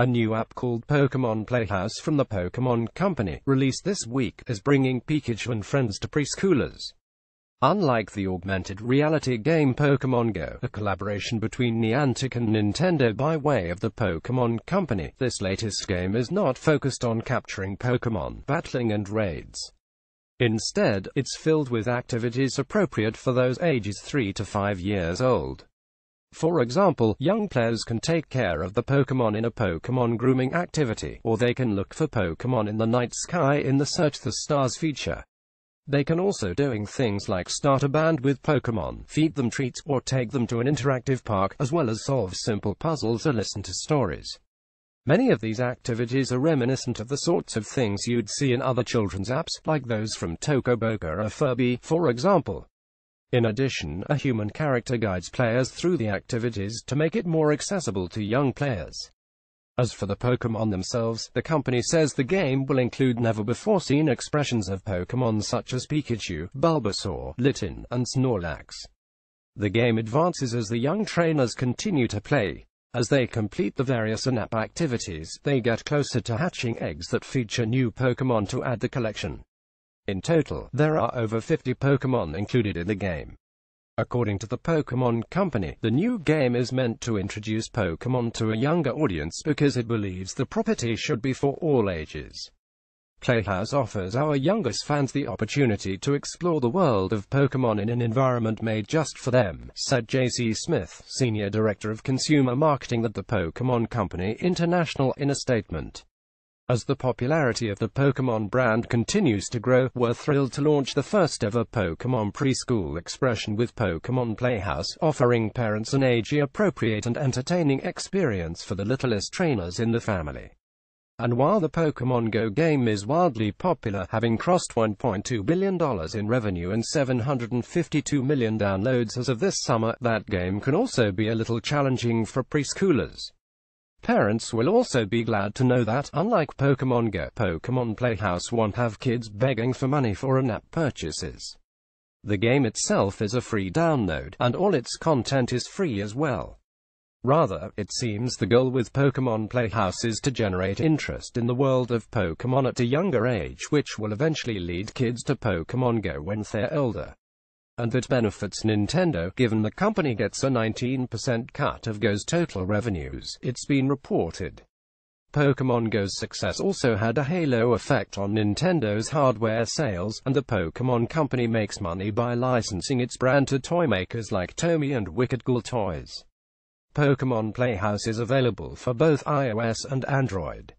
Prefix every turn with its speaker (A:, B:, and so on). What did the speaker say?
A: A new app called Pokémon Playhouse from the Pokémon Company, released this week, is bringing Pikachu and friends to preschoolers. Unlike the augmented reality game Pokémon Go, a collaboration between Niantic and Nintendo by way of the Pokémon Company, this latest game is not focused on capturing Pokémon, battling and raids. Instead, it's filled with activities appropriate for those ages 3 to 5 years old. For example, young players can take care of the Pokémon in a Pokémon grooming activity, or they can look for Pokémon in the night sky in the Search the Stars feature. They can also doing things like start a band with Pokémon, feed them treats, or take them to an interactive park, as well as solve simple puzzles or listen to stories. Many of these activities are reminiscent of the sorts of things you'd see in other children's apps, like those from Tokoboka or Furby, for example. In addition, a human character guides players through the activities to make it more accessible to young players. As for the Pokémon themselves, the company says the game will include never-before-seen expressions of Pokémon such as Pikachu, Bulbasaur, Litten, and Snorlax. The game advances as the young trainers continue to play. As they complete the various in-app activities, they get closer to hatching eggs that feature new Pokémon to add the collection. In total, there are over 50 Pokémon included in the game. According to the Pokémon Company, the new game is meant to introduce Pokémon to a younger audience because it believes the property should be for all ages. Playhouse offers our youngest fans the opportunity to explore the world of Pokémon in an environment made just for them, said J.C. Smith, Senior Director of Consumer Marketing at the Pokémon Company International, in a statement. As the popularity of the Pokémon brand continues to grow, we're thrilled to launch the first-ever Pokémon preschool expression with Pokémon Playhouse, offering parents an age-appropriate and entertaining experience for the littlest trainers in the family. And while the Pokémon Go game is wildly popular, having crossed $1.2 billion in revenue and 752 million downloads as of this summer, that game can also be a little challenging for preschoolers. Parents will also be glad to know that, unlike Pokémon Go, Pokémon Playhouse won't have kids begging for money for in-app purchases. The game itself is a free download, and all its content is free as well. Rather, it seems the goal with Pokémon Playhouse is to generate interest in the world of Pokémon at a younger age, which will eventually lead kids to Pokémon Go when they're older. And that benefits Nintendo, given the company gets a 19% cut of Go's total revenues, it's been reported. Pokémon Go's success also had a halo effect on Nintendo's hardware sales, and the Pokémon Company makes money by licensing its brand to toy makers like Tomy and Wicked Ghoul Toys. Pokémon Playhouse is available for both iOS and Android.